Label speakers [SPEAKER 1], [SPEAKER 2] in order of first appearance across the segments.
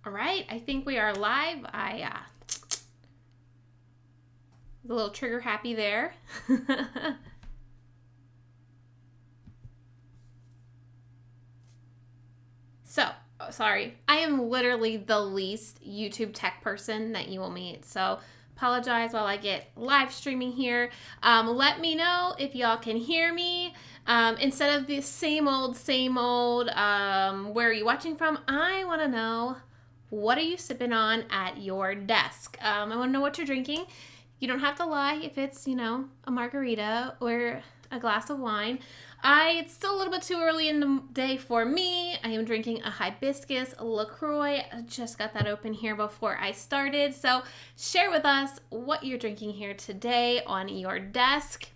[SPEAKER 1] All right, I think we are live. I was a little trigger happy there. So, sorry, I am literally the least YouTube tech person that you will meet. So, apologize while I get live streaming here. Let me know if y'all can hear me. Instead of the same old, where are you watching from? I want to know, what are you sipping on at your desk? I want to know what you're drinking. You don't have to lie if it's, a margarita or a glass of wine. It's still a little bit too early in the day for me. I am drinking a hibiscus LaCroix. I just got that open here before I started. So share with us what you're drinking here today on your desk.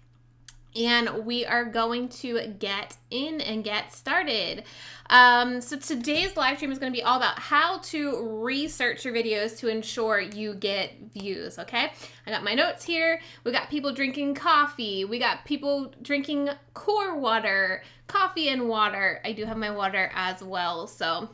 [SPEAKER 1] And we are going to get in and get started. So today's live stream is going to be all about how to research your videos to ensure you get views, okay? I got my notes here. We got people drinking coffee. We got people drinking core water, coffee and water. I do have my water as well, so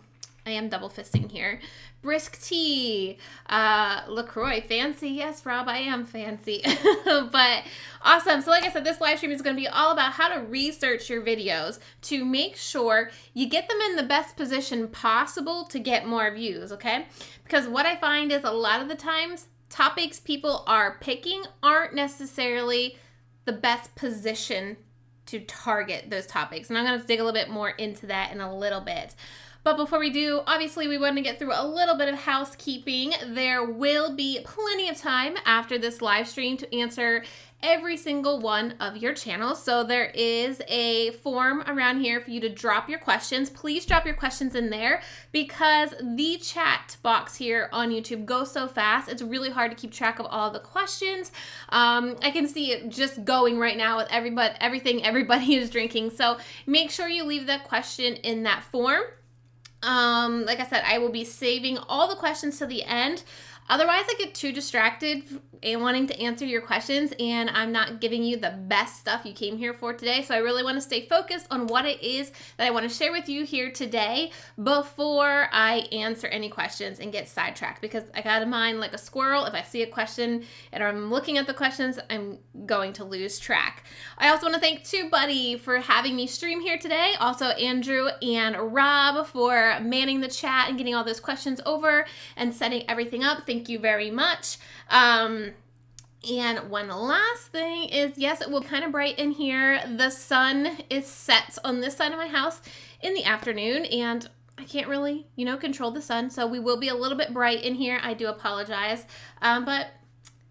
[SPEAKER 1] I am double fisting here. Brisk tea, LaCroix, fancy. Yes, Rob, I am fancy. But awesome. So like I said, this live stream is going to be all about how to research your videos to make sure you get them in the best position possible to get more views, okay? Because what I find is a lot of the times, topics people are picking aren't necessarily the best position to target those topics. And I'm going to dig a little bit more into that in a little bit. But before we do, obviously we want to get through a little bit of housekeeping. There will be plenty of time after this live stream to answer every single one of your channels. So there is a form around here for you to drop your questions. Please drop your questions in there because the chat box here on YouTube goes so fast. It's really hard to keep track of all the questions. I can see it just going right now with everything everybody is drinking. So make sure you leave that question in that form. Like I said, I will be saving all the questions to the end. Otherwise, I get too distracted and wanting to answer your questions, and I'm not giving you the best stuff you came here for today. So I really want to stay focused on what it is that I want to share with you here today before I answer any questions and get sidetracked, because I got a mind like a squirrel. If I see a question and I'm looking at the questions, I'm going to lose track. I also want to thank TubeBuddy for having me stream here today. Also, Andrew and Rob for manning the chat and getting all those questions over and setting everything up. Thank you very much. And one last thing is, yes, it will kind of bright in here. The sun is set on this side of my house in the afternoon, and I can't really, control the sun. So we will be a little bit bright in here. I do apologize. But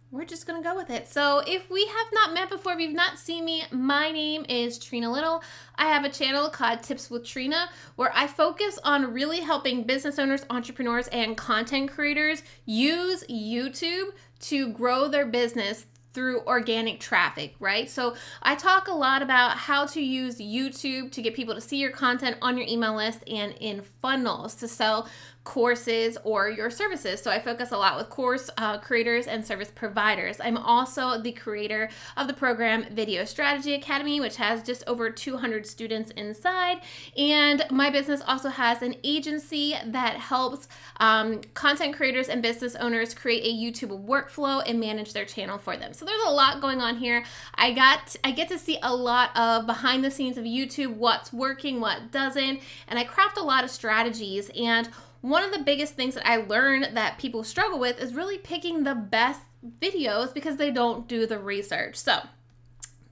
[SPEAKER 1] we're just going to go with it. So if we have not met before, if you've not seen me, my name is Trena Little. I have a channel called Tips with Trena where I focus on really helping business owners, entrepreneurs, and content creators use YouTube to grow their business through organic traffic, right? So I talk a lot about how to use YouTube to get people to see your content on your email list and in funnels to sell courses or your services. So I focus a lot with course creators and service providers. I'm also the creator of the program Video Strategy Academy, which has just over 200 students inside. And my business also has an agency that helps content creators and business owners create a YouTube workflow and manage their channel for them. So there's a lot going on here. I get to see a lot of behind the scenes of YouTube, what's working, what doesn't, and I craft a lot of strategies. And one of the biggest things that I learned that people struggle with is really picking the best videos because they don't do the research. So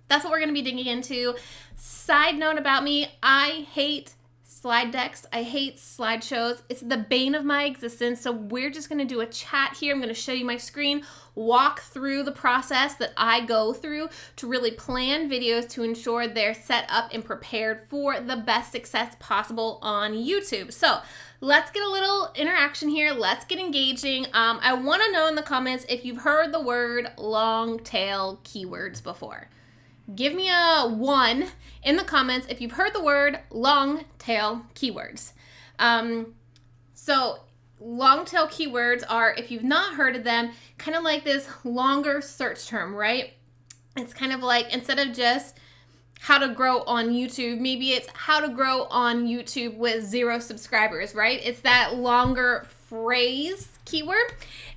[SPEAKER 1] that's what we're going to be digging into. Side note about me, I hate slide decks. I hate slideshows. It's the bane of my existence. So we're just going to do a chat here. I'm going to show you my screen, walk through the process that I go through to really plan videos to ensure they're set up and prepared for the best success possible on YouTube. So let's get a little interaction here. Let's get engaging. I want to know in the comments if you've heard the word long tail keywords before. Give me a 1 in the comments if you've heard the word long tail keywords. So long tail keywords are, if you've not heard of them, kind of like this longer search term, right? It's kind of like, instead of just how to grow on YouTube, maybe it's how to grow on YouTube with 0 subscribers, right? It's that longer phrase keyword.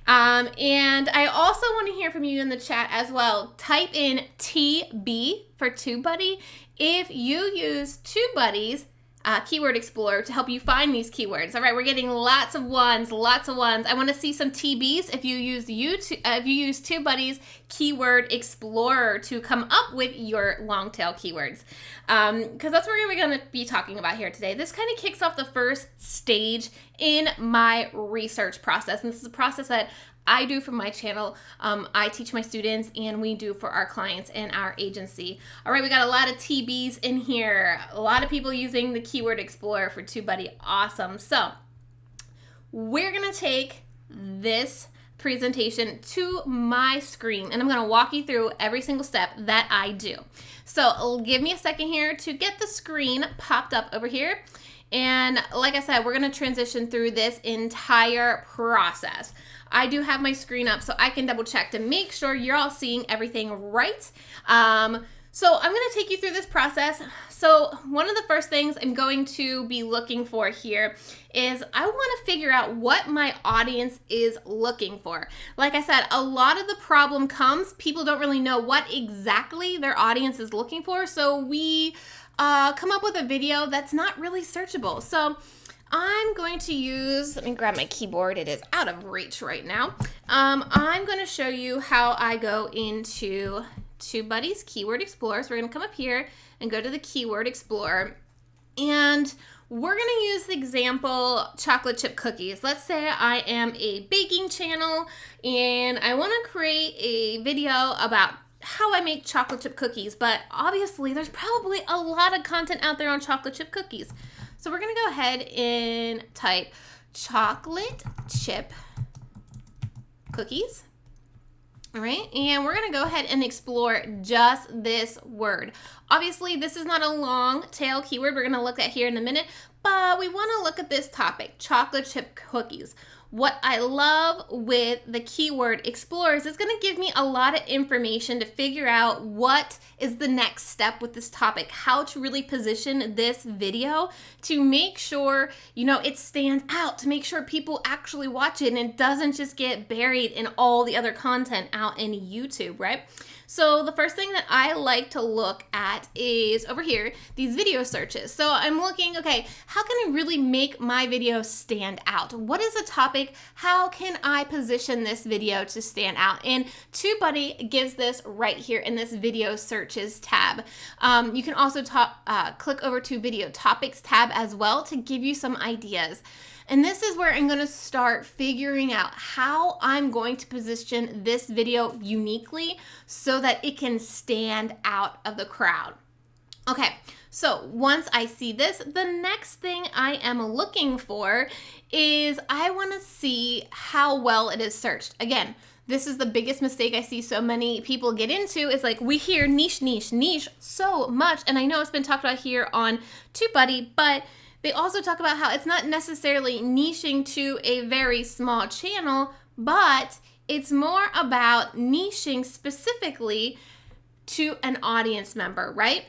[SPEAKER 1] And I also want to hear from you in the chat as well. Type in TB for TubeBuddy if you use TubeBuddy's Keyword Explorer to help you find these keywords. All right, we're getting lots of ones, lots of ones. I want to see some TBs if you use TubeBuddy's Keyword Explorer to come up with your long tail keywords, because that's what we're going to be talking about here today. This kind of kicks off the first stage in my research process, and this is a process that I do for my channel. I teach my students and we do for our clients and our agency. All right, we got a lot of TBs in here. A lot of people using the Keyword Explorer for TubeBuddy. Awesome. So we're going to take this presentation to my screen and I'm going to walk you through every single step that I do. So give me a second here to get the screen popped up over here. And like I said, we're going to transition through this entire process. I do have my screen up so I can double check to make sure you're all seeing everything right. So I'm going to take you through this process. So one of the first things I'm going to be looking for here is I want to figure out what my audience is looking for. Like I said, a lot of the problem comes, people don't really know what exactly their audience is looking for. So we come up with a video that's not really searchable. So I'm going to use, let me grab my keyboard. It is out of reach right now. I'm going to show you how I go into TubeBuddy's Keyword Explorer. So we're going to come up here and go to the Keyword Explorer. And we're going to use the example chocolate chip cookies. Let's say I am a baking channel and I want to create a video about how I make chocolate chip cookies. But obviously there's probably a lot of content out there on chocolate chip cookies. So we're going to go ahead and type chocolate chip cookies. All right, and we're going to go ahead and explore just this word. Obviously, this is not a long tail keyword we're going to look at here in a minute, but we want to look at this topic, chocolate chip cookies. What I love with the Keyword Explorer is it's going to give me a lot of information to figure out what is the next step with this topic, how to really position this video to make sure, you know, it stands out, to make sure people actually watch it and it doesn't just get buried in all the other content out in YouTube, right? So the first thing that I like to look at is over here, these video searches. So I'm looking, okay, how can I really make my video stand out? What is the topic? How can I position this video to stand out? And TubeBuddy gives this right here in this video searches tab. You can also click over to video topics tab as well to give you some ideas. And this is where I'm going to start figuring out how I'm going to position this video uniquely so that it can stand out of the crowd. Okay, so once I see this, the next thing I am looking for is I want to see how well it is searched. Again, this is the biggest mistake I see so many people get into is like we hear niche, niche, niche so much. And I know it's been talked about here on TubeBuddy, but they also talk about how it's not necessarily niching to a very small channel, but it's more about niching specifically to an audience member, right?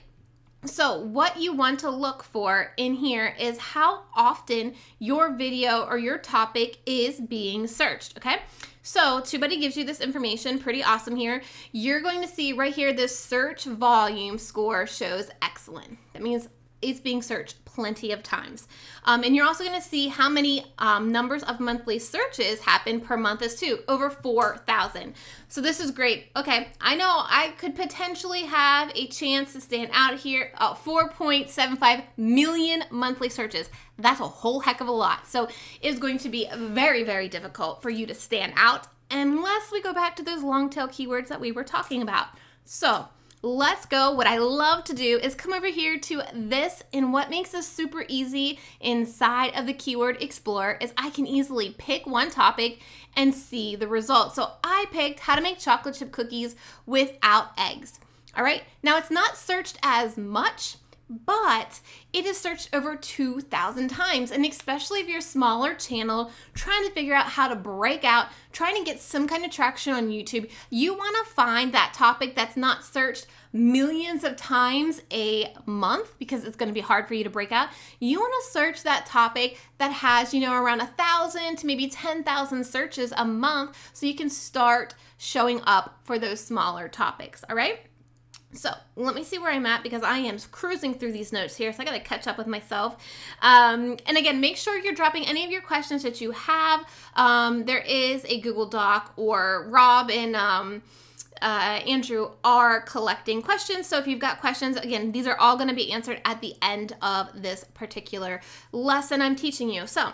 [SPEAKER 1] So what you want to look for in here is how often your video or your topic is being searched, okay? So TubeBuddy gives you this information, pretty awesome here. You're going to see right here, this search volume score shows excellent. That means it's being searched plenty of times. And you're also going to see how many numbers of monthly searches happen per month as too, over 4,000. So this is great. Okay, I know I could potentially have a chance to stand out here, 4.75 million monthly searches. That's a whole heck of a lot. So it's going to be very, very difficult for you to stand out unless we go back to those long tail keywords that we were talking about. So let's go. What I love to do is come over here to this, and what makes this super easy inside of the Keyword Explorer is I can easily pick one topic and see the results. So I picked how to make chocolate chip cookies without eggs. All right, now it's not searched as much but it is searched over 2,000 times. And especially if you're a smaller channel trying to figure out how to break out, trying to get some kind of traction on YouTube, you want to find that topic that's not searched millions of times a month, because it's going to be hard for you to break out. You want to search that topic that has, around 1,000 to maybe 10,000 searches a month, so you can start showing up for those smaller topics. All right. So let me see where I'm at, because I am cruising through these notes here, so I got to catch up with myself. And again, make sure you're dropping any of your questions that you have. There is a Google Doc, or Rob and Andrew are collecting questions. So if you've got questions, again, these are all going to be answered at the end of this particular lesson I'm teaching you. So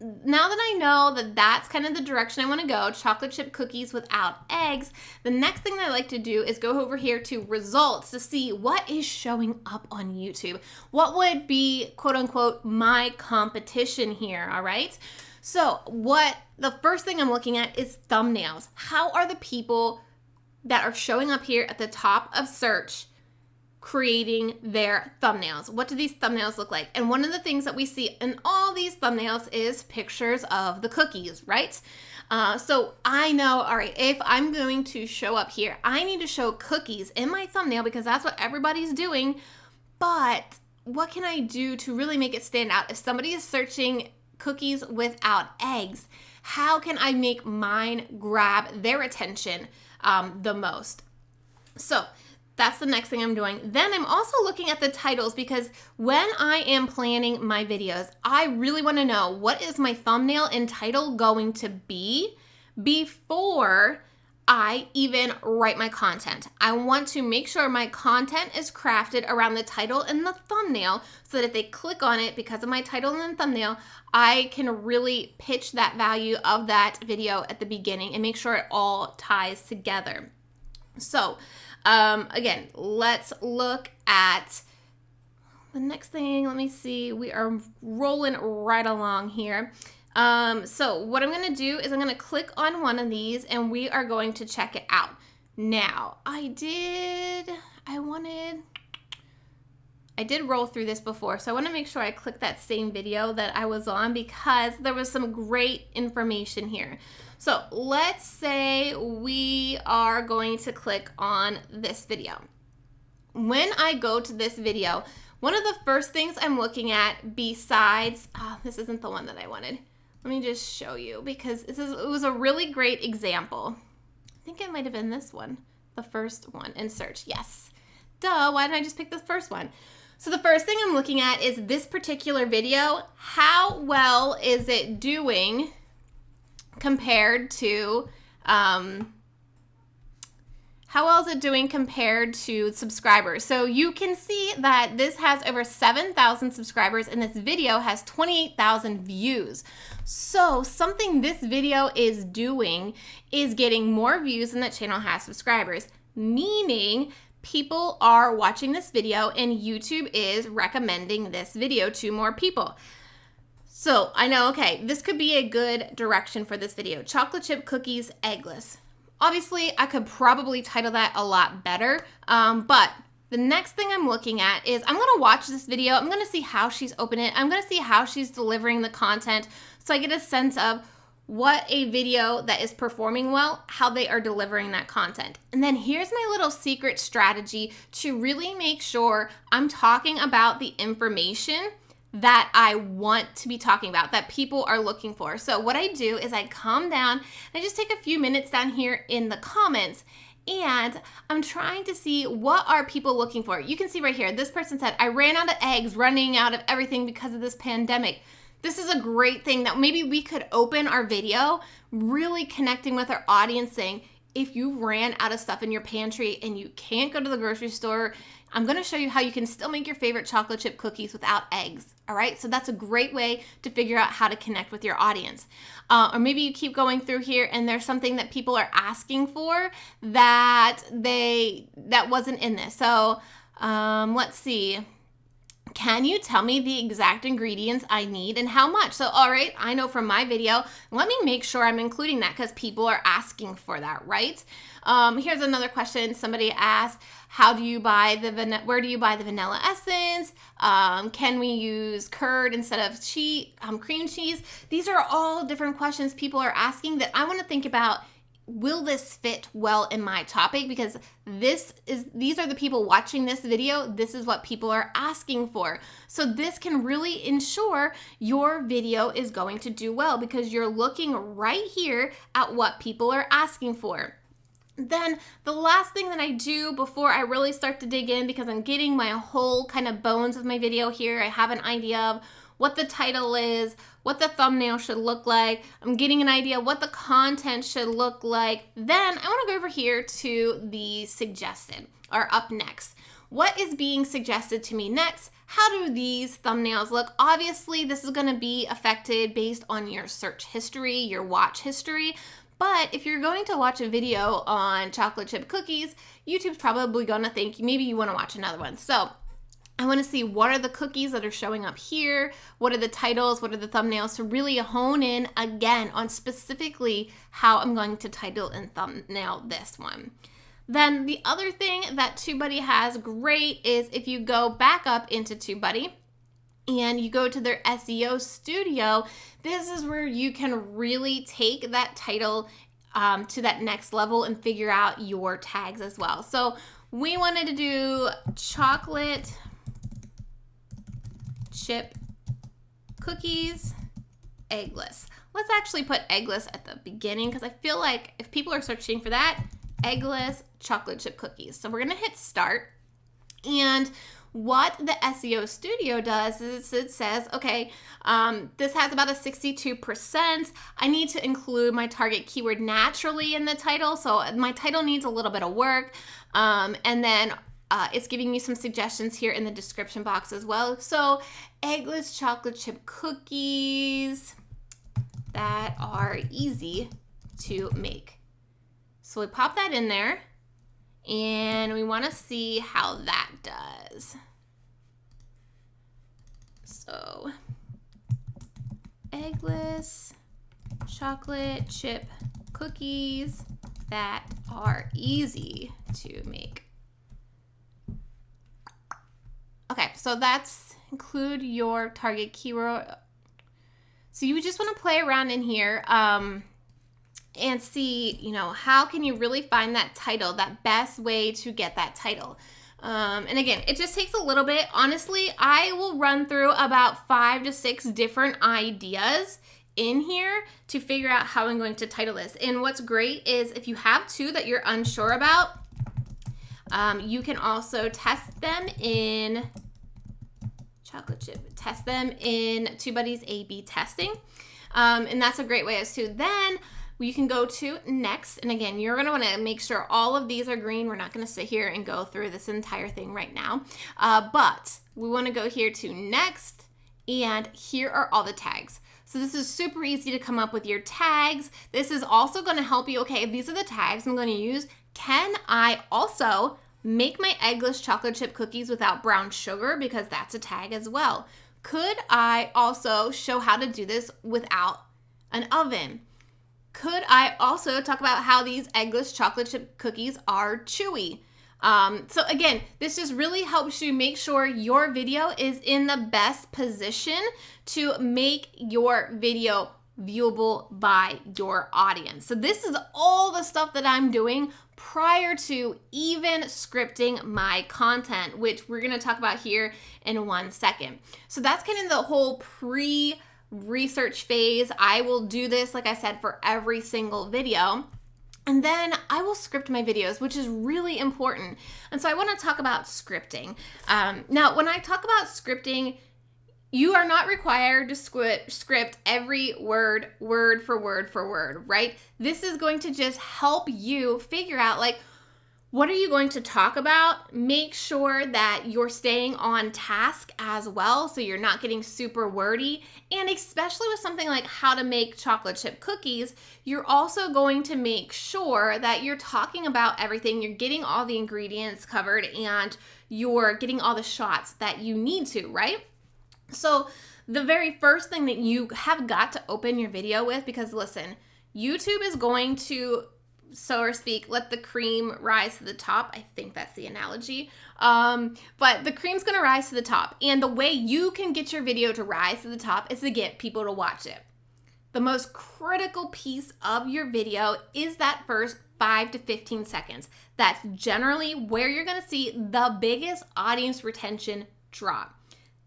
[SPEAKER 1] now that I know that that's kind of the direction I want to go, chocolate chip cookies without eggs, the next thing that I like to do is go over here to results to see what is showing up on YouTube. What would be, quote unquote, my competition here, all right? So the first thing I'm looking at is thumbnails. How are the people that are showing up here at the top of search creating their thumbnails? What do these thumbnails look like? And one of the things that we see in all these thumbnails is pictures of the cookies, right? So I know, all right, if I'm going to show up here, I need to show cookies in my thumbnail because that's what everybody's doing. But what can I do to really make it stand out? If somebody is searching cookies without eggs, how can I make mine grab their attention the most? So that's the next thing I'm doing. Then I'm also looking at the titles, because when I am planning my videos, I really want to know, what is my thumbnail and title going to be before I even write my content. I want to make sure my content is crafted around the title and the thumbnail, so that if they click on it because of my title and thumbnail, I can really pitch that value of that video at the beginning and make sure it all ties together. So again, let's look at the next thing. Let me see. We are rolling right along here. So what I'm going to do is I'm going to click on one of these and we are going to check it out. Now, I did roll through this before, so I want to make sure I click that same video that I was on, because there was some great information here. So let's say we are going to click on this video. When I go to this video, one of the first things I'm looking at, besides, this isn't the one that I wanted. Let me just show you, because it was a really great example. I think it might have been this one, the first one in search. Yes. Duh, why didn't I just pick the first one? So the first thing I'm looking at is this particular video. How well is it doing compared to subscribers? So you can see that this has over 7,000 subscribers and this video has 28,000 views. So something this video is doing is getting more views than the channel has subscribers, meaning people are watching this video and YouTube is recommending this video to more people. So I know, okay, this could be a good direction for this video. Chocolate chip cookies, eggless. Obviously, I could probably title that a lot better, but the next thing I'm looking at is I'm going to watch this video. I'm going to see how she's opening it. I'm going to see how she's delivering the content, so I get a sense of what a video that is performing well, how they are delivering that content. And then here's my little secret strategy to really make sure I'm talking about the information that I want to be talking about, that people are looking for. So what I do is I come down, I just take a few minutes down here in the comments, and I'm trying to see what are people looking for. You can see right here, this person said, I ran out of eggs, running out of everything because of this pandemic. This is a great thing that maybe we could open our video really connecting with our audience, saying, if you ran out of stuff in your pantry and you can't go to the grocery store, I'm going to show you how you can still make your favorite chocolate chip cookies without eggs. All right, so that's a great way to figure out how to connect with your audience. Or maybe you keep going through here and there's something that people are asking for that wasn't in this. So let's see. Can you tell me the exact ingredients I need and how much? So, all right, I know from my video, let me make sure I'm including that because people are asking for that, right? Here's another question. Somebody asked, where do you buy the vanilla essence? Can we use curd instead of cream cheese? These are all different questions people are asking that I want to think about. Will this fit well in my topic? Because these are the people watching this video. This is what people are asking for. So this can really ensure your video is going to do well because you're looking right here at what people are asking for. Then the last thing that I do before I really start to dig in, because I'm getting my whole kind of bones of my video here, I have an idea of what the title is, what the thumbnail should look like. I'm getting an idea what the content should look like. Then I want to go over here to the suggested, or up next. What is being suggested to me next? How do these thumbnails look? Obviously, this is going to be affected based on your search history, your watch history. But if you're going to watch a video on chocolate chip cookies, YouTube's probably going to think maybe you want to watch another one. So I want to see what are the cookies that are showing up here, what are the titles, what are the thumbnails, to really hone in again on specifically how I'm going to title and thumbnail this one. Then the other thing that TubeBuddy has great is if you go back up into TubeBuddy and you go to their SEO studio, this is where you can really take that title to that next level and figure out your tags as well. So we wanted to do chocolate chip cookies eggless. Let's actually put eggless at the beginning because I feel like if people are searching for that, eggless chocolate chip cookies. So we're gonna hit start, and what the SEO studio does is it says, okay, this has about a 62%. I need to include my target keyword naturally in the title, so my title needs a little bit of work, and then it's giving me some suggestions here in the description box as well. So eggless chocolate chip cookies that are easy to make. So we pop that in there and we want to see how that does. So eggless chocolate chip cookies that are easy to make. Okay, so that's include your target keyword. So you just want to play around in here and see, how can you really find that title, that best way to get that title. And again, it just takes a little bit. Honestly, I will run through about 5 to 6 different ideas in here to figure out how I'm going to title this. And what's great is if you have 2 that you're unsure about, you can also test them in TubeBuddy's A/B testing. And that's a great way as to then you can go to next. And again, you're going to want to make sure all of these are green. We're not going to sit here and go through this entire thing right now. But we want to go here to next, and here are all the tags. So this is super easy to come up with your tags. This is also going to help you. Okay, if these are the tags I'm going to use, can I also make my eggless chocolate chip cookies without brown sugar, because that's a tag as well? Could I also show how to do this without an oven? Could I also talk about how these eggless chocolate chip cookies are chewy? So again, this just really helps you make sure your video is in the best position to make your video viewable by your audience. So this is all the stuff that I'm doing prior to even scripting my content, which we're going to talk about here in 1 second. So that's kind of the whole pre-research phase. I will do this, like I said, for every single video. And then I will script my videos, which is really important. And so I want to talk about scripting. Now, when I talk about scripting, you are not required to script every word for word, right? This is going to just help you figure out, like, What are you going to talk about? Make sure that you're staying on task as well, so you're not getting super wordy. And especially with something like how to make chocolate chip cookies, you're also going to make sure that you're talking about everything, you're getting all the ingredients covered, and you're getting all the shots that you need to, right? So the very first thing that you have got to open your video with, because listen, YouTube is going to, so to speak, let the cream rise to the top. I think that's the analogy. But the cream's gonna rise to the top. And the way you can get your video to rise to the top is to get people to watch it. The most critical piece of your video is that first 5 to 15 seconds. That's generally where you're gonna see the biggest audience retention drop.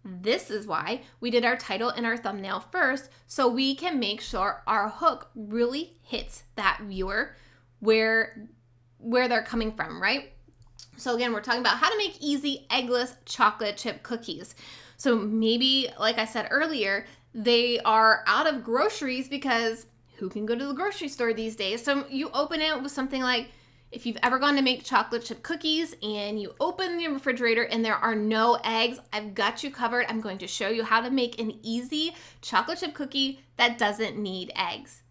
[SPEAKER 1] This is why we did our title and our thumbnail first, so we can make sure our hook really hits that viewer where they're coming from, right? So again, we're talking about how to make easy eggless chocolate chip cookies. So maybe, like I said earlier, they are out of groceries because who can go to the grocery store these days? So you open it with something like, if you've ever gone to make chocolate chip cookies and you open the refrigerator and there are no eggs, I've got you covered. I'm going to show you how to make an easy chocolate chip cookie that doesn't need eggs.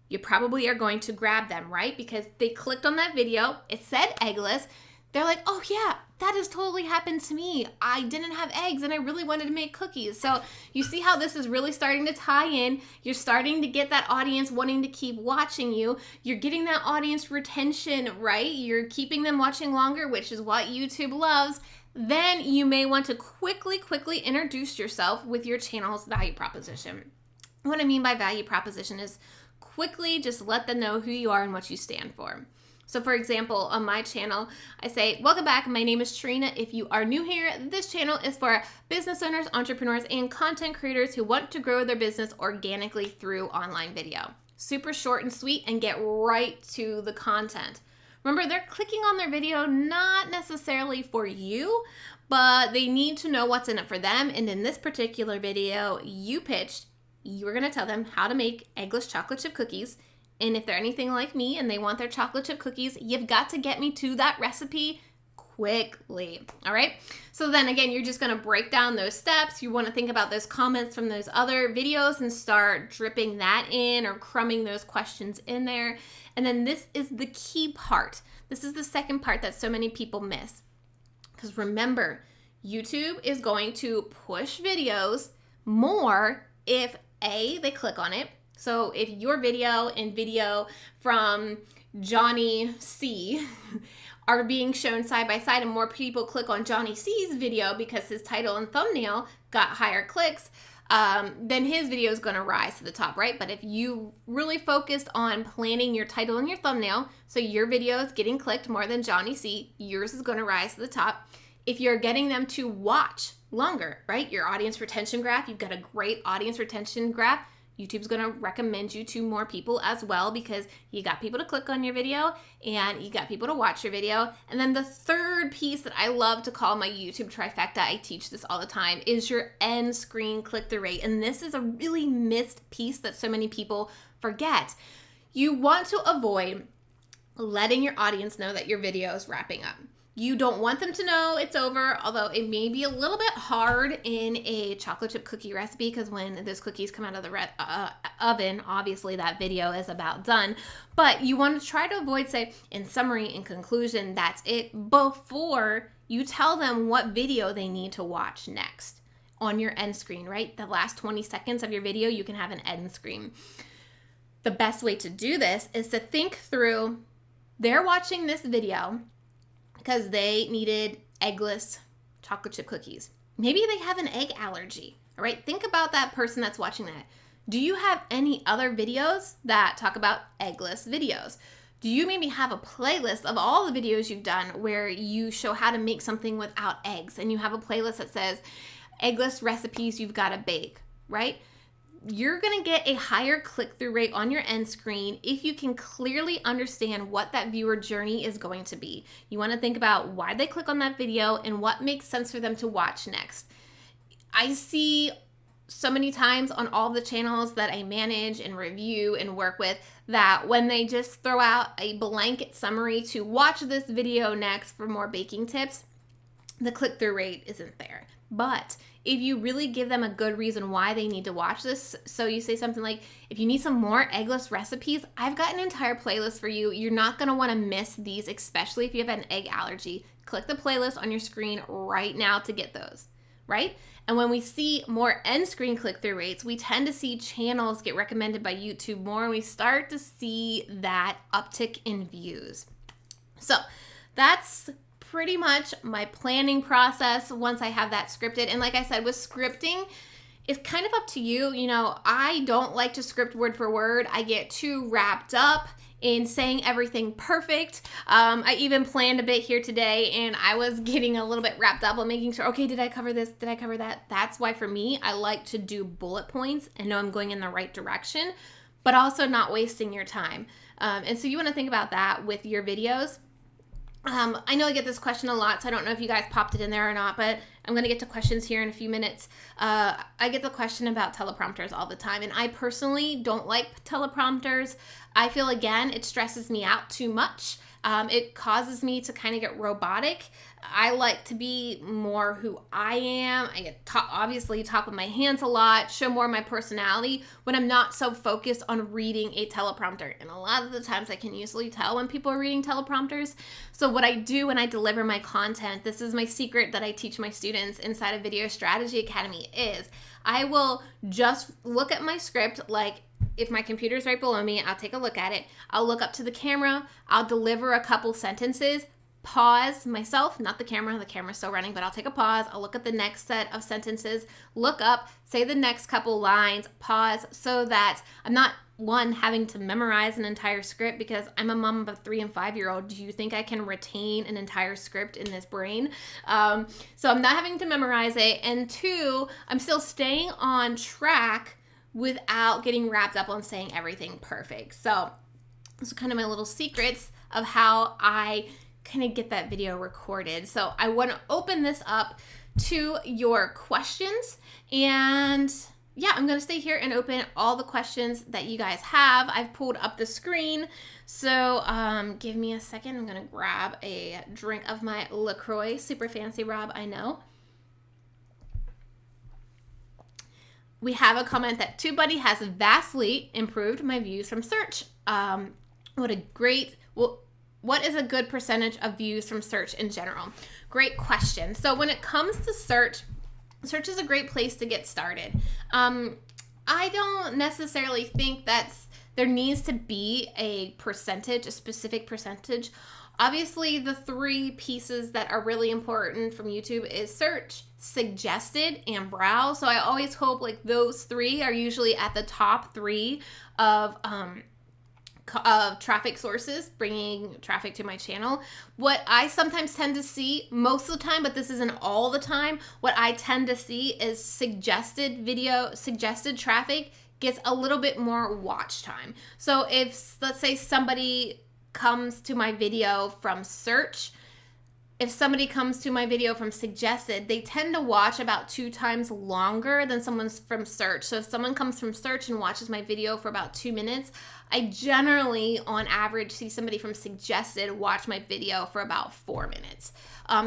[SPEAKER 1] You probably are going to grab them, right? Because they clicked on that video, it said eggless. They're like, oh yeah, that has totally happened to me. I didn't have eggs and I really wanted to make cookies. So you see how this is really starting to tie in. You're starting to get that audience wanting to keep watching you. You're getting that audience retention, right? You're keeping them watching longer, which is what YouTube loves. Then you may want to quickly introduce yourself with your channel's value proposition. What I mean by value proposition is quickly just let them know who you are and what you stand for. So for example, on my channel, I say, welcome back, my name is Trena. If you are new here, this channel is for business owners, entrepreneurs, and content creators who want to grow their business organically through online video. Super short and sweet, and get right to the content. Remember, they're clicking on their video not necessarily for you, but they need to know what's in it for them. And in this particular video you pitched, you were going to tell them how to make eggless chocolate chip cookies. And if they're anything like me and they want their chocolate chip cookies, you've got to get me to that recipe quickly. All right. So then again, you're just going to break down those steps. You want to think about those comments from those other videos and start dripping that in or crumbing those questions in there. And then this is the key part. This is the second part that so many people miss. Because remember, YouTube is going to push videos more if they click on it. So if your video and video from Johnny C are being shown side by side and more people click on Johnny C's video because his title and thumbnail got higher clicks, then his video is going to rise to the top, right? But if you really focused on planning your title and your thumbnail, so your video is getting clicked more than Johnny C, yours is going to rise to the top. If you're getting them to watch longer, right? Your audience retention graph, you've got a great audience retention graph. YouTube's going to recommend you to more people as well because you got people to click on your video and you got people to watch your video. And then the third piece that I love to call my YouTube trifecta, I teach this all the time, is your end screen click-through rate. And this is a really missed piece that so many people forget. You want to avoid letting your audience know that your video is wrapping up. You don't want them to know it's over, although it may be a little bit hard in a chocolate chip cookie recipe because when those cookies come out of the oven, obviously that video is about done. But you want to try to avoid, say, in summary, in conclusion, that's it, before you tell them what video they need to watch next on your end screen, right? The last 20 seconds of your video, you can have an end screen. The best way to do this is to think through, they're watching this video because they needed eggless chocolate chip cookies. Maybe they have an egg allergy, all right? Think about that person that's watching that. Do you have any other videos that talk about eggless videos? Do you maybe have a playlist of all the videos you've done where you show how to make something without eggs and you have a playlist that says eggless recipes you've got to bake, right? You're going to get a higher click-through rate on your end screen if you can clearly understand what that viewer journey is going to be. You want to think about why they click on that video and what makes sense for them to watch next. I see so many times on all the channels that I manage and review and work with that when they just throw out a blanket summary to watch this video next for more baking tips, the click-through rate isn't there. But if you really give them a good reason why they need to watch this, so you say something like, if you need some more eggless recipes, I've got an entire playlist for you. You're not going to want to miss these, especially if you have an egg allergy. Click the playlist on your screen right now to get those, right? And when we see more end screen click-through rates, we tend to see channels get recommended by YouTube more, and we start to see that uptick in views. So that's pretty much my planning process once I have that scripted. And like I said, with scripting, it's kind of up to you. You know, I don't like to script word for word. I get too wrapped up in saying everything perfect. I even planned a bit here today, and I was getting a little bit wrapped up on making sure, okay, did I cover this? Did I cover that? That's why for me, I like to do bullet points and know I'm going in the right direction, but also not wasting your time. And so you want to think about that with your videos. I know I get this question a lot, so I don't know if you guys popped it in there or not, but I'm going to get to questions here in a few minutes. I get the question about teleprompters all the time, and I personally don't like teleprompters. I feel, again, it stresses me out too much. It causes me to kind of get robotic. I like to be more who I am. I obviously talk with my hands a lot, show more of my personality when I'm not so focused on reading a teleprompter. And a lot of the times I can usually tell when people are reading teleprompters. So what I do when I deliver my content, this is my secret that I teach my students inside of Video Strategy Academy, is I will just look at my script, like if my computer's right below me, I'll take a look at it. I'll look up to the camera. I'll deliver a couple sentences, pause myself, not the camera. The camera's still running, but I'll take a pause. I'll look at the next set of sentences, look up, say the next couple lines, pause, so that I'm not, one, having to memorize an entire script, because I'm a mom of a 3- and 5-year-old. Do you think I can retain an entire script in this brain? So I'm not having to memorize it. And two, I'm still staying on track without getting wrapped up on saying everything perfect. So those are kind of my little secrets of how I kind of get that video recorded. So I want to open this up to your questions, and yeah, I'm going to stay here and open all the questions that you guys have. I've pulled up the screen, so give me a second. I'm going to grab a drink of my LaCroix. Super fancy, Rob, I know. We have a comment that TubeBuddy has vastly improved my views from search. What is a good percentage of views from search in general? Great question. So when it comes to search is a great place to get started. I don't necessarily think there needs to be a specific percentage. Obviously, the 3 pieces that are really important from YouTube is search, suggested, and browse. So I always hope like those 3 are usually at the top 3 of traffic sources, bringing traffic to my channel. What I sometimes tend to see, most of the time, but this isn't all the time, what I tend to see is suggested traffic gets a little bit more watch time. So if, let's say, somebody comes to my video from search, if somebody comes to my video from suggested, they tend to watch about 2 times longer than someone from search. So if someone comes from search and watches my video for about 2 minutes, I generally, on average, see somebody from suggested watch my video for about 4 minutes.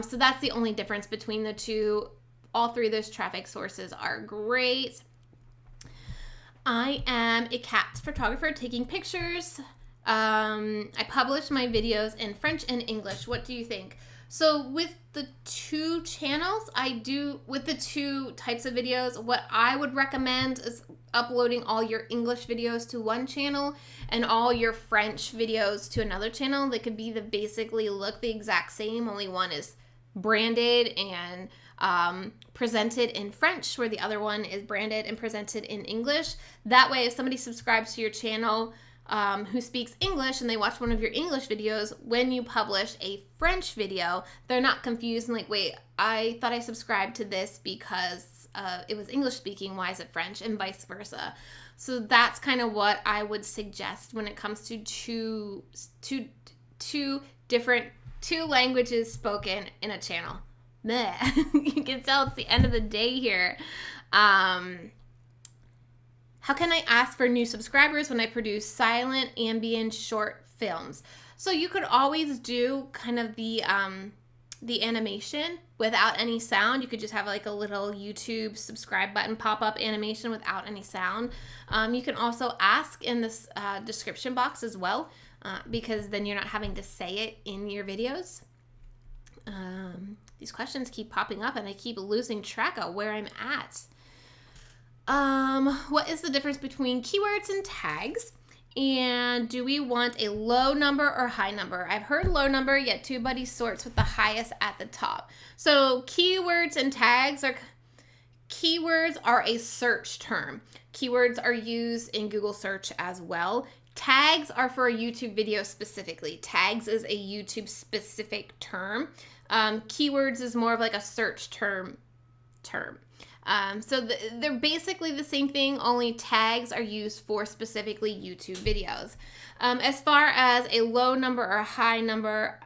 [SPEAKER 1] So that's the only difference between the two. All 3 of those traffic sources are great. I am a cat photographer taking pictures. I publish my videos in French and English. What do you think? So with the 2 channels, with the 2 types of videos, what I would recommend is uploading all your English videos to one channel and all your French videos to another channel. They could basically look the exact same, only one is branded and presented in French, where the other one is branded and presented in English. That way, if somebody subscribes to your channel who speaks English and they watch one of your English videos, when you publish a French video, they're not confused and like, wait, I thought I subscribed to this because it was English speaking, why is it French, and vice versa. So that's kind of what I would suggest when it comes to two languages spoken in a channel. You can tell it's the end of the day here. How can I ask for new subscribers when I produce silent ambient short films? So you could always do kind of the animation without any sound. You could just have like a little YouTube subscribe button pop-up animation without any sound. You can also ask in this description box as well, because then you're not having to say it in your videos. These questions keep popping up and I keep losing track of where I'm at. What is the difference between keywords and tags? And do we want a low number or high number? I've heard low number, yet TubeBuddy sorts with the highest at the top. So keywords and tags keywords are a search term. Keywords are used in Google search as well. Tags are for a YouTube video specifically. Tags is a YouTube specific term. Keywords is more of like a search term. So they're basically the same thing, only tags are used for specifically YouTube videos. As far as a low number or a high number,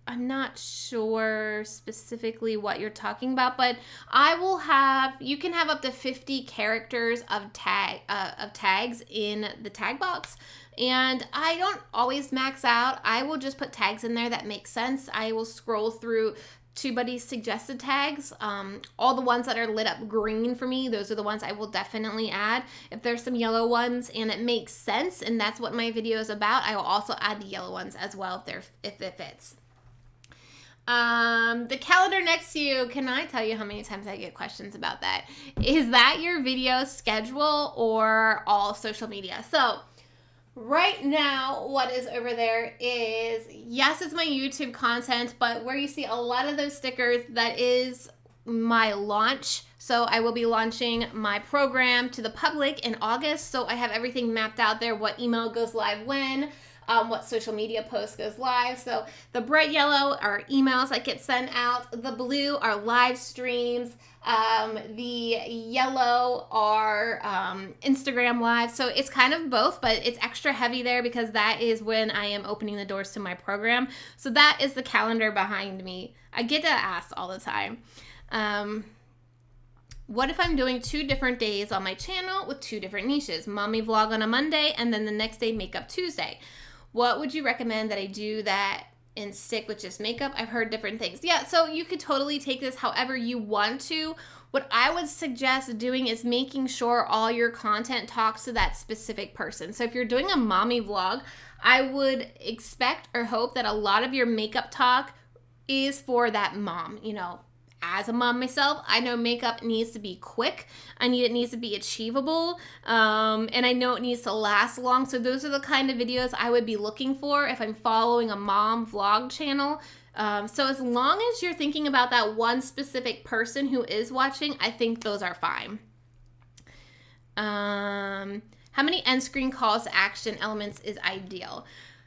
[SPEAKER 1] I'm not sure specifically what you're talking about, but you can have up to 50 characters of tags in the tag box. And I don't always max out. I will just put tags in there that make sense. I will scroll through TubeBuddy's suggested tags. All the ones that are lit up green for me, those are the ones I will definitely add. If there's some yellow ones and it makes sense and that's what my video is about, I will also add the yellow ones as well if it fits. The calendar next to you, can I tell you how many times I get questions about that? Is that your video schedule or all social media? So right now, what is over there is, yes, it's my YouTube content, but where you see a lot of those stickers, that is my launch. So I will be launching my program to the public in August. So I have everything mapped out there, what email goes live when, what social media post goes live. So the bright yellow are emails that get sent out. The blue are live streams. The yellow are Instagram live. So it's kind of both, but it's extra heavy there because that is when I am opening the doors to my program. So that is the calendar behind me. I get to ask all the time. What if I'm doing 2 different days on my channel with 2 different niches? Mommy vlog on a Monday and then the next day makeup Tuesday. What would you recommend that I do that and stick with just makeup? I've heard different things. Yeah, so you could totally take this however you want to. What I would suggest doing is making sure all your content talks to that specific person. So if you're doing a mommy vlog, I would expect or hope that a lot of your makeup talk is for that mom. You know, as a mom myself, I know makeup needs to be quick. It needs to be achievable. And I know it needs to last long. So those are the kind of videos I would be looking for if I'm following a mom vlog channel. So as long as you're thinking about that one specific person who is watching, I think those are fine. How many end screen calls to action elements is ideal?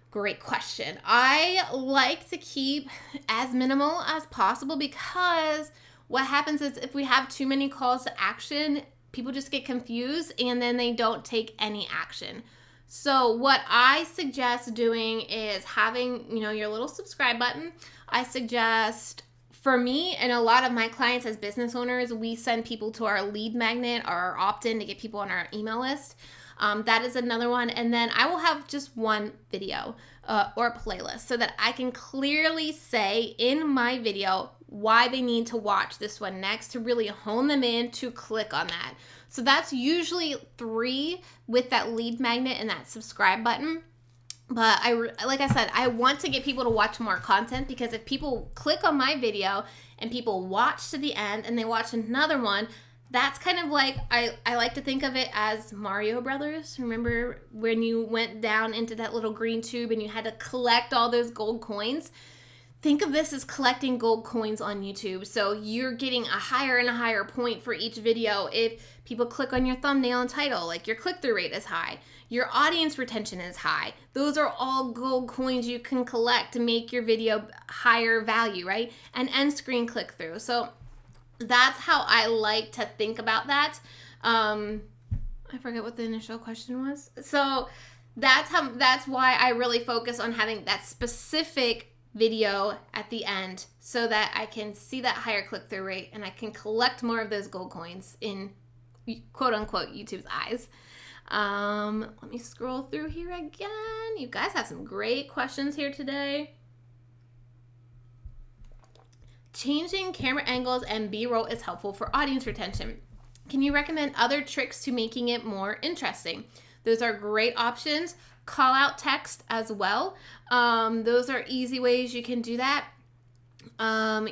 [SPEAKER 1] Great question. I like to keep as minimal as possible because what happens is if we have too many calls to action, people just get confused and then they don't take any action. So what I suggest doing is having, your little subscribe button. I suggest, for me and a lot of my clients as business owners, we send people to our lead magnet or our opt-in to get people on our email list. That is another one. And then I will have just one video or a playlist so that I can clearly say in my video why they need to watch this one next to really hone them in to click on that. So that's usually 3 with that lead magnet and that subscribe button. But like I said, I want to get people to watch more content because if people click on my video and people watch to the end and they watch another one, that's kind of like, I like to think of it as Mario Brothers. Remember when you went down into that little green tube and you had to collect all those gold coins? Think of this as collecting gold coins on YouTube. So you're getting a higher and a higher point for each video. If people click on your thumbnail and title, like your click-through rate is high, your audience retention is high. Those are all gold coins you can collect to make your video higher value, right? And end screen click-through. So that's how I like to think about that. I forget what the initial question was. So that's why I really focus on having that specific video at the end so that I can see that higher click-through rate and I can collect more of those gold coins in quote-unquote YouTube's eyes. Let me scroll through here again. You guys have some great questions here today. Changing camera angles and B-roll is helpful for audience retention. Can you recommend other tricks to making it more interesting? Those are great options. Call out text as well. Those are easy ways you can do that.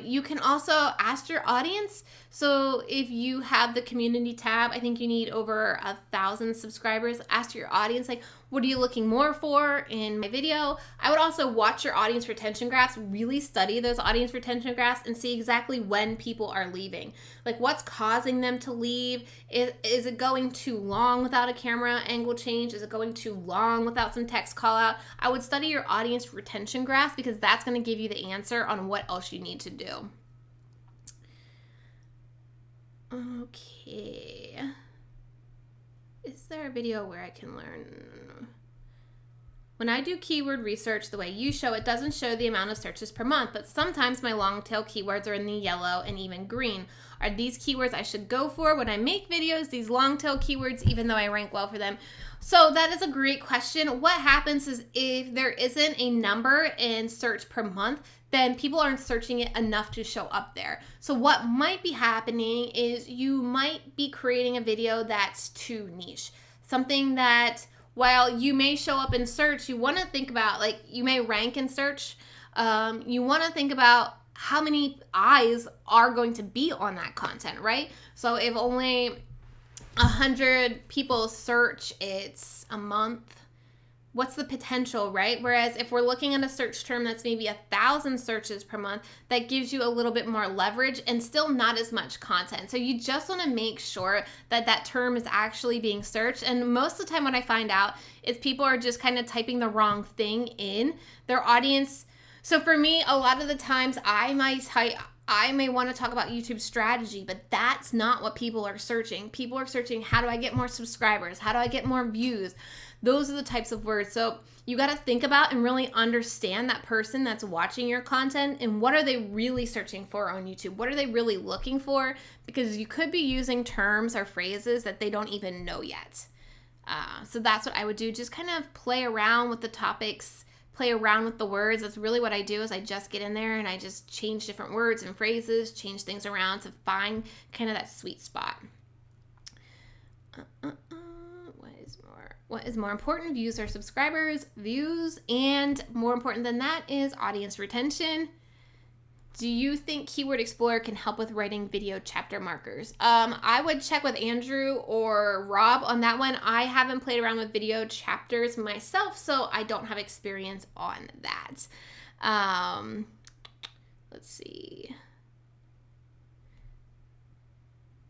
[SPEAKER 1] You can also ask your audience. So if you have the community tab, I think you need over 1,000 subscribers. Ask your audience, like, what are you looking more for in my video? I would also watch your audience retention graphs, really study those audience retention graphs and see exactly when people are leaving. Like, what's causing them to leave? Is it going too long without a camera angle change? Is it going too long without some text call out? I would study your audience retention graphs because that's going to give you the answer on what else you need to do. Okay. Is there a video where I can learn? When I do keyword research the way you show, it doesn't show the amount of searches per month, but sometimes my long tail keywords are in the yellow and even green. Are these keywords I should go for when I make videos, these long tail keywords, even though I rank well for them? So that is a great question. What happens is if there isn't a number in search per month, then people aren't searching it enough to show up there. So what might be happening is you might be creating a video that's too niche. Something that, while you may show up in search, you want to think about, like, you may rank in search. You want to think about how many eyes are going to be on that content, right? So if only 100 people search it a month, what's the potential, right? Whereas if we're looking at a search term that's maybe 1,000 searches per month, that gives you a little bit more leverage and still not as much content. So you just want to make sure that that term is actually being searched. And most of the time what I find out is people are just kind of typing the wrong thing in their audience. So for me, a lot of the times I may want to talk about YouTube strategy, but that's not what people are searching. People are searching, how do I get more subscribers? How do I get more views? Those are the types of words. So you got to think about and really understand that person that's watching your content and what are they really searching for on YouTube? What are they really looking for? Because you could be using terms or phrases that they don't even know yet. So that's what I would do. Just kind of play around with the topics, play around with the words. That's really what I do, is I just get in there and I just change different words and phrases, change things around to find kind of that sweet spot. What is more important? Views or subscribers? Views. And more important than that is audience retention. Do you think Keyword Explorer can help with writing video chapter markers? I would check with Andrew or Rob on that one. I haven't played around with video chapters myself, so I don't have experience on that. Let's see.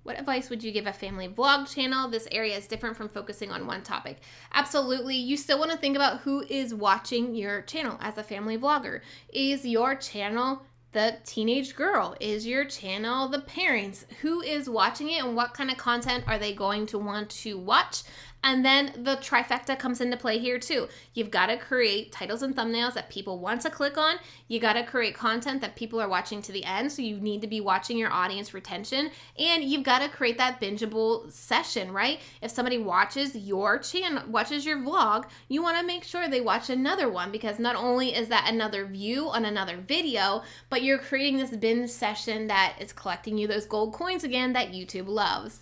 [SPEAKER 1] What advice would you give a family vlog channel? This area is different from focusing on one topic. Absolutely. You still want to think about who is watching your channel as a family vlogger. Is your channel the teenage girl? Is your channel the parents? Who is watching it and what kind of content are they going to want to watch? And then the trifecta comes into play here too. You've got to create titles and thumbnails that people want to click on. You got to create content that people are watching to the end. So you need to be watching your audience retention, and you've got to create that bingeable session, right? If somebody watches your channel, watches your vlog, you want to make sure they watch another one, because not only is that another view on another video, but you're creating this binge session that is collecting you those gold coins again that YouTube loves.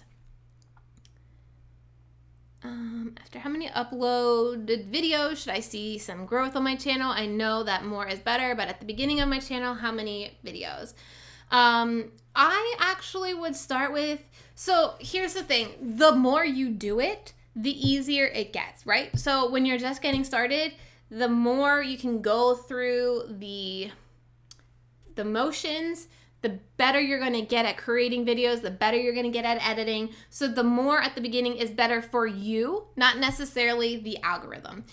[SPEAKER 1] After how many uploaded videos should I see some growth on my channel? I know that more is better, but at the beginning of my channel, how many videos? I actually would start with, so here's the thing, the more you do it, the easier it gets, right? So when you're just getting started, the more you can go through the motions, the better you're going to get at creating videos, the better you're going to get at editing. So the more at the beginning is better for you, not necessarily the algorithm.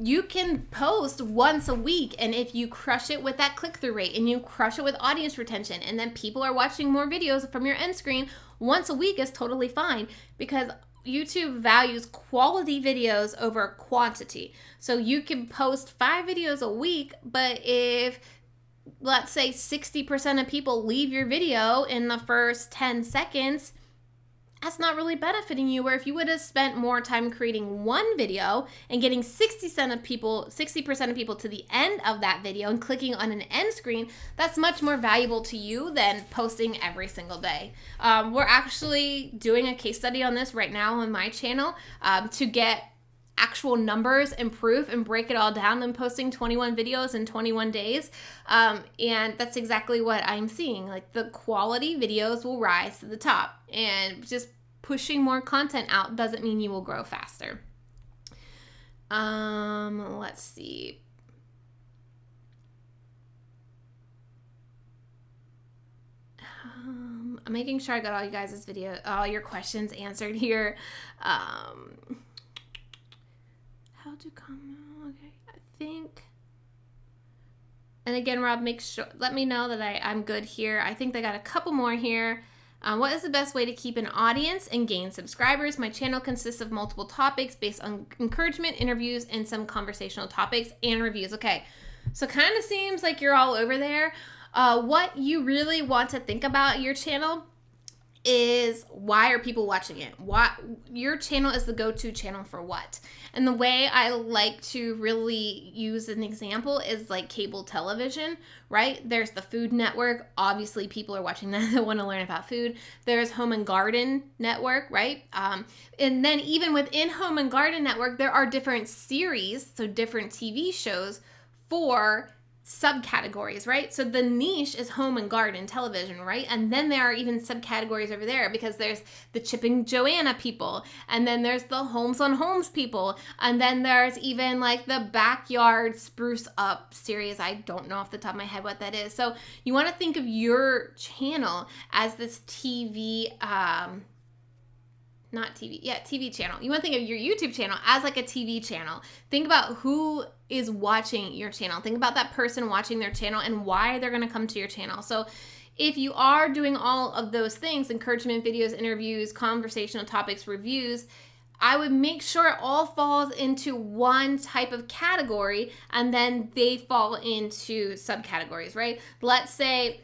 [SPEAKER 1] You can post once a week, and if you crush it with that click-through rate and you crush it with audience retention, and then people are watching more videos from your end screen, once a week is totally fine, because YouTube values quality videos over quantity. So you can post 5 videos a week, but if, let's say, 60% of people leave your video in the first 10 seconds, that's not really benefiting you. Where if you would have spent more time creating one video and getting 60% of people to the end of that video and clicking on an end screen, that's much more valuable to you than posting every single day. We're actually doing a case study on this right now on my channel to get actual numbers and proof and break it all down and posting 21 videos in 21 days. And that's exactly what I'm seeing. Like, the quality videos will rise to the top, and just pushing more content out doesn't mean you will grow faster. Let's see. I'm making sure I got all you guys' all your questions answered here. How to come? Okay, I think. And again, Rob, let me know that I'm good here. I think they got a couple more here. What is the best way to keep an audience and gain subscribers? My channel consists of multiple topics based on encouragement, interviews, and some conversational topics and reviews. Okay, so kind of seems like you're all over there. What you really want to think about your channel is, why are people watching it? Your channel is the go-to channel for what? And the way I like to really use an example is like cable television, right? There's the Food Network. Obviously, people are watching that want to learn about food. There's Home and Garden Network, right? And then even within Home and Garden Network, there are different series, so different TV shows for subcategories, right? So the niche is home and garden television, right? And then there are even subcategories over there, because there's the Chip and Joanna people, and then there's the Homes on Homes people, and then there's even like the Backyard Spruce Up series. I don't know off the top of my head what that is. So you want to think of your channel as this TV channel. You want to think of your YouTube channel as like a TV channel. Think about who is watching your channel. Think about that person watching their channel and why they're going to come to your channel. So if you are doing all of those things, encouragement videos, interviews, conversational topics, reviews, I would make sure it all falls into one type of category, and then they fall into subcategories, right? Let's say,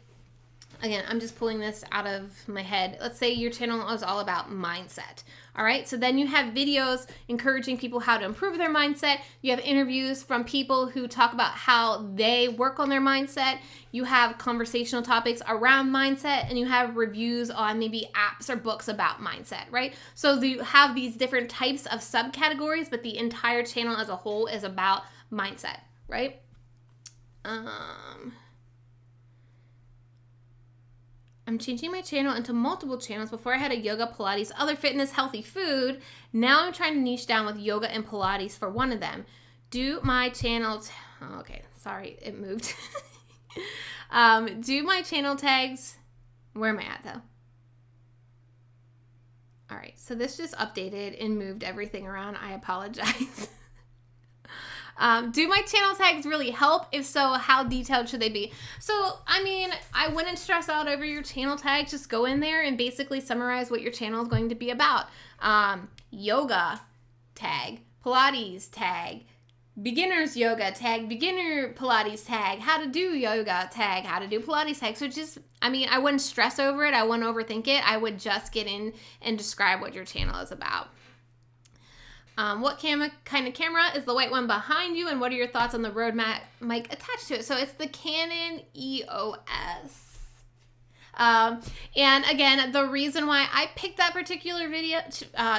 [SPEAKER 1] again, I'm just pulling this out of my head. Let's say your channel is all about mindset. All right, so then you have videos encouraging people how to improve their mindset. You have interviews from people who talk about how they work on their mindset. You have conversational topics around mindset, and you have reviews on maybe apps or books about mindset, right? So you have these different types of subcategories, but the entire channel as a whole is about mindset, right? I'm changing my channel into multiple channels. Before I had a yoga, Pilates, other fitness, healthy food. Now I'm trying to niche down with yoga and Pilates for one of them. Do my channel, okay, sorry, it moved. Do my channel tags, where am I at though? All right, so this just updated and moved everything around. I apologize. Do my channel tags really help? If so, how detailed should they be? So, I mean, I wouldn't stress out over your channel tags. Just go in there and basically summarize what your channel is going to be about. Yoga tag, Pilates tag, beginner's yoga tag, beginner Pilates tag, how to do yoga tag, how to do Pilates tag. So just, I mean, I wouldn't stress over it. I wouldn't overthink it. I would just get in and describe what your channel is about. What kind of camera is the white one behind you, and what are your thoughts on the Rode mic attached to it? So it's the Canon EOS. And again, the reason why I picked that particular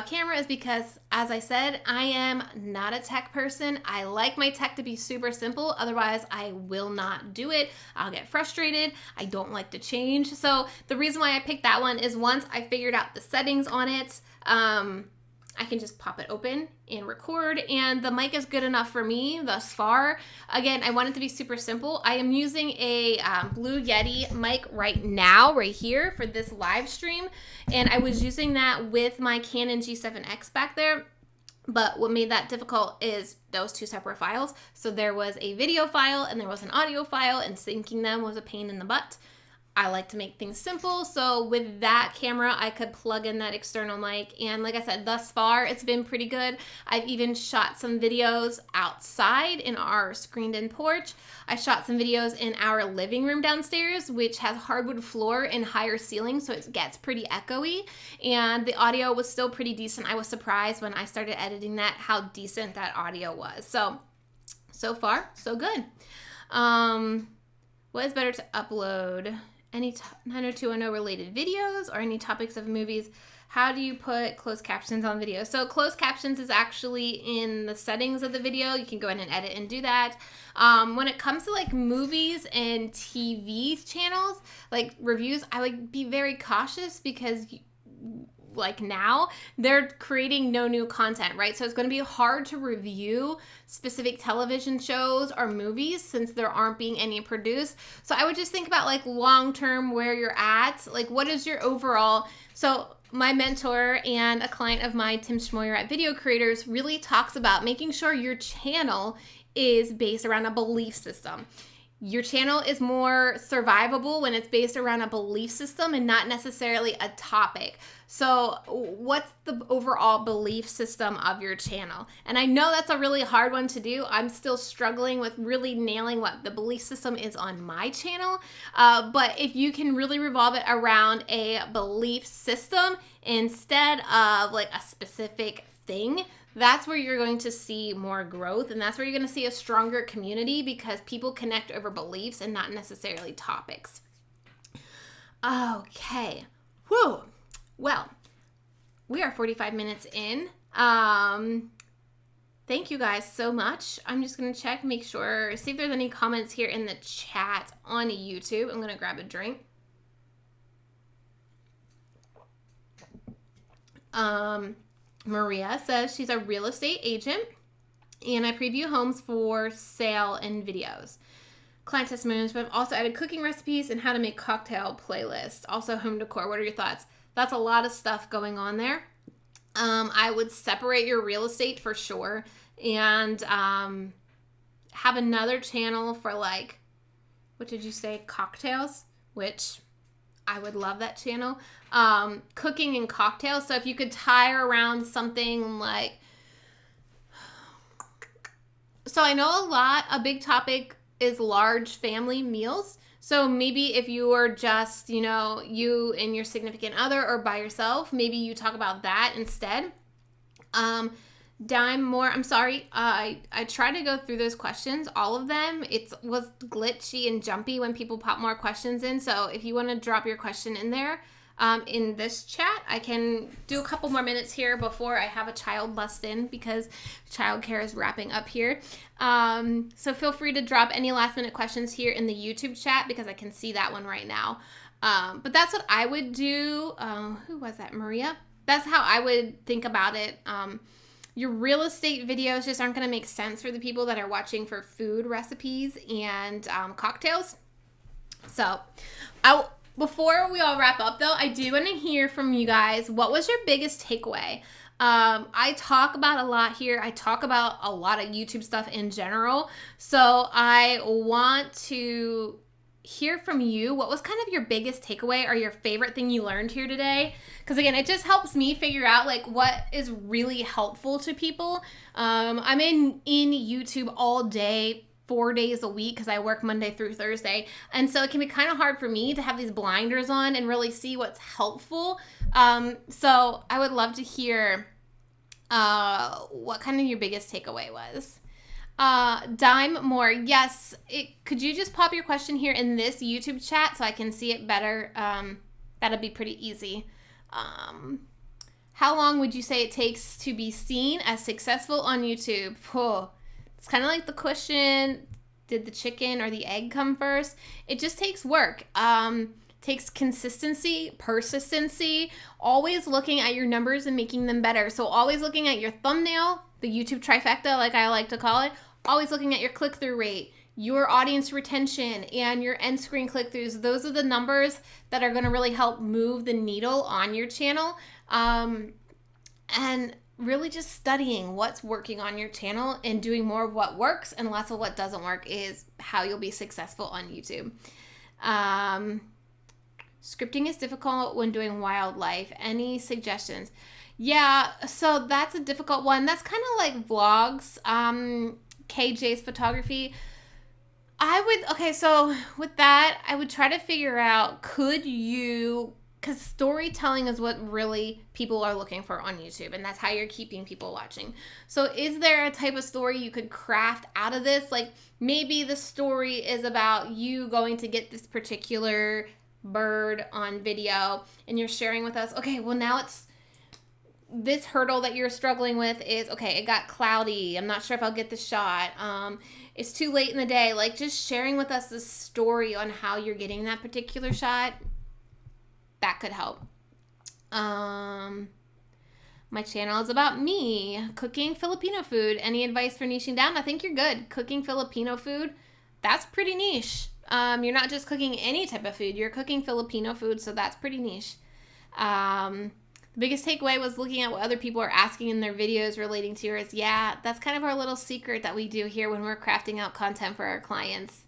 [SPEAKER 1] camera is because, as I said, I am not a tech person. I like my tech to be super simple. Otherwise, I will not do it. I'll get frustrated. I don't like to change. So the reason why I picked that one is once I figured out the settings on it, I can just pop it open and record, and the mic is good enough for me thus far. Again, I want it to be super simple. I am using a Blue Yeti mic right now, right here for this live stream, and I was using that with my Canon G7X back there. But what made that difficult is those two separate files. So there was a video file and there was an audio file, and syncing them was a pain in the butt. I like to make things simple. So with that camera, I could plug in that external mic. And like I said, thus far, it's been pretty good. I've even shot some videos outside in our screened-in porch. I shot some videos in our living room downstairs, which has hardwood floor and higher ceiling, so it gets pretty echoey. And the audio was still pretty decent. I was surprised when I started editing that how decent that audio was. So far, so good. What is better to upload? Any 90210 related videos or any topics of movies? How do you put closed captions on video? So closed captions is actually in the settings of the video. You can go in and edit and do that. When it comes to like movies and TV channels, like reviews, I would be very cautious because like now they're creating no new content, right? So it's going to be hard to review specific television shows or movies since there aren't being any produced. So I would just think about like long-term where you're at, like what is your overall. So my mentor and a client of mine, Tim Schmoyer at Video Creators, really talks about making sure your channel is based around a belief system. Your channel is more survivable when it's based around a belief system and not necessarily a topic. So what's the overall belief system of your channel? And I know that's a really hard one to do. I'm still struggling with really nailing what the belief system is on my channel. But if you can really revolve it around a belief system instead of like a specific thing, that's where you're going to see more growth, and that's where you're going to see a stronger community because people connect over beliefs and not necessarily topics. Okay. Whew. Well, we are 45 minutes in. Thank you guys so much. I'm just going to check, make sure, see if there's any comments here in the chat on YouTube. I'm going to grab a drink. Maria says she's a real estate agent and I preview homes for sale and videos. Client testimonials, but I've also added cooking recipes and how to make cocktail playlists. Also home decor. What are your thoughts? That's a lot of stuff going on there. I would separate your real estate for sure and have another channel for like, what did you say? Cocktails, which I would love that channel. Cooking and cocktails. So if you could tie around something like, so I know a big topic is large family meals. So maybe if you are just, you know, you and your significant other or by yourself, maybe you talk about that instead. Dime more. I'm sorry. I try to go through those questions, all of them. It was glitchy and jumpy when people pop more questions in. So if you want to drop your question in there in this chat, I can do a couple more minutes here before I have a child bust in because childcare is wrapping up here. So feel free to drop any last minute questions here in the YouTube chat because I can see that one right now. But that's what I would do. Who was that? Maria? That's how I would think about it. Your real estate videos just aren't going to make sense for the people that are watching for food recipes and cocktails. So before we all wrap up though, I do want to hear from you guys. What was your biggest takeaway? I talk about a lot here. I talk about a lot of YouTube stuff in general. So I want to hear from you. What was kind of your biggest takeaway or your favorite thing you learned here today? Because again, it just helps me figure out like what is really helpful to people. I'm in YouTube all day, 4 days a week because I work Monday through Thursday. And so it can be kind of hard for me to have these blinders on and really see what's helpful. So I would love to hear what kind of your biggest takeaway was. Dime more. Yes. Could you just pop your question here in this YouTube chat so I can see it better? That'd be pretty easy. How long would you say it takes to be seen as successful on YouTube? Oh, it's kind of like the question, did the chicken or the egg come first? It just takes work. Takes consistency, persistency, always looking at your numbers and making them better. So always looking at your thumbnail, the YouTube trifecta, like I like to call it, always looking at your click-through rate, your audience retention, and your end screen click-throughs. Those are the numbers that are going to really help move the needle on your channel. And really just studying what's working on your channel and doing more of what works and less of what doesn't work is how you'll be successful on YouTube. Scripting is difficult when doing wildlife. Any suggestions? Yeah, so that's a difficult one. That's kind of like vlogs, KJ's photography. Okay, so with that, I would try to figure out, because storytelling is what really people are looking for on YouTube, and that's how you're keeping people watching. So is there a type of story you could craft out of this? Like maybe the story is about you going to get this particular bird on video and you're sharing with us, okay, well now it's this hurdle that you're struggling with is, okay, it got cloudy. I'm not sure if I'll get the shot. It's too late in the day. Like just sharing with us the story on how you're getting that particular shot, that could help. My channel is about me cooking Filipino food. Any advice for niching down? I think you're good. Cooking Filipino food, that's pretty niche. You're not just cooking any type of food. You're cooking Filipino food, so that's pretty niche. The biggest takeaway was looking at what other people are asking in their videos relating to yours. Yeah, that's kind of our little secret that we do here when we're crafting out content for our clients.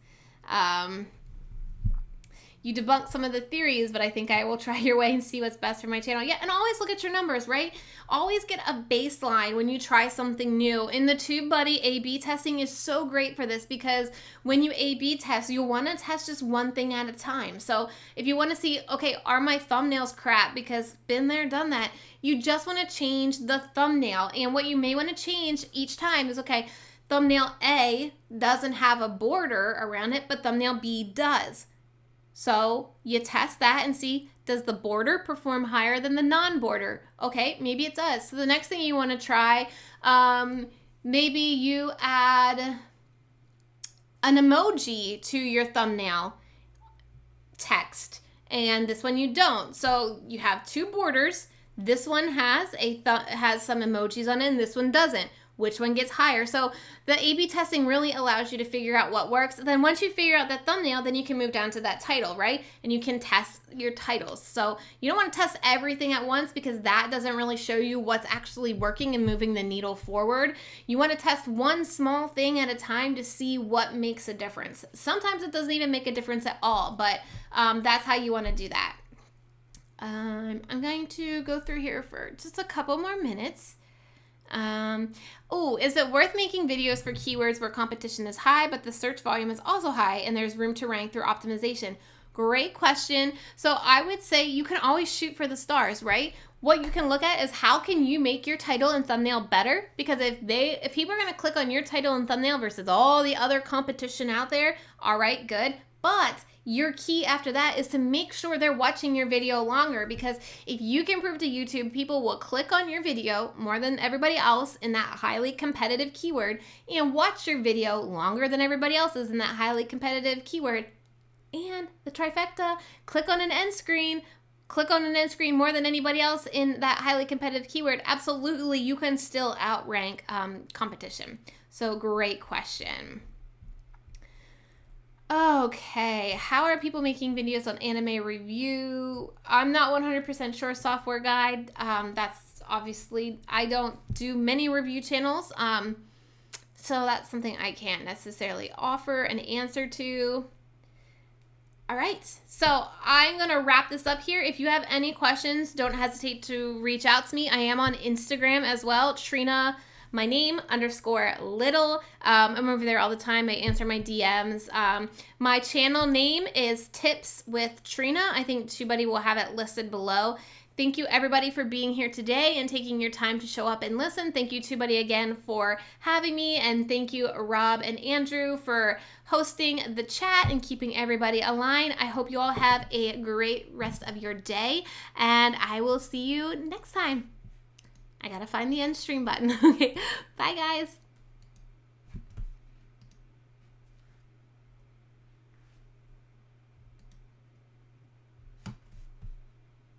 [SPEAKER 1] You debunk some of the theories, but I think I will try your way and see what's best for my channel. Yeah, and always look at your numbers, right? Always get a baseline when you try something new. In the TubeBuddy, A/B testing is so great for this because when you A/B test, you'll want to test just one thing at a time. So if you want to see, okay, are my thumbnails crap? Because been there, done that. You just want to change the thumbnail. And what you may want to change each time is, okay, thumbnail A doesn't have a border around it, but thumbnail B does. So you test that and see, does the border perform higher than the non-border? Okay, maybe it does. So the next thing you want to try, maybe you add an emoji to your thumbnail text, and this one you don't. So you have two borders. This one has has some emojis on it, and this one doesn't. Which one gets higher? So the A/B testing really allows you to figure out what works. Then once you figure out that thumbnail, then you can move down to that title, right? And you can test your titles. So you don't want to test everything at once because that doesn't really show you what's actually working and moving the needle forward. You want to test one small thing at a time to see what makes a difference. Sometimes it doesn't even make a difference at all, but that's how you want to do that. I'm going to go through here for just a couple more minutes. Is it worth making videos for keywords where competition is high, but the search volume is also high and there's room to rank through optimization? Great question. So I would say you can always shoot for the stars, right? What you can look at is how can you make your title and thumbnail better? Because if people are going to click on your title and thumbnail versus all the other competition out there, all right, good. But your key after that is to make sure they're watching your video longer, because if you can prove to YouTube people will click on your video more than everybody else in that highly competitive keyword and watch your video longer than everybody else's in that highly competitive keyword, and the trifecta, click on an end screen more than anybody else in that highly competitive keyword, absolutely you can still outrank competition. So great question. Okay, how are people making videos on anime review? I'm not 100% sure. Software guide. That's obviously, I don't do many review channels. So that's something I can't necessarily offer an answer to. All right, so I'm going to wrap this up here. If you have any questions, don't hesitate to reach out to me. I am on Instagram as well, Trena, my name, _Little. I'm over there all the time. I answer my DMs. My channel name is Tips with Trena. I think TubeBuddy will have it listed below. Thank you everybody for being here today and taking your time to show up and listen. Thank you TubeBuddy again for having me, and thank you Rob and Andrew for hosting the chat and keeping everybody aligned. I hope you all have a great rest of your day, and I will see you next time. I gotta find the end stream button. Okay, bye guys.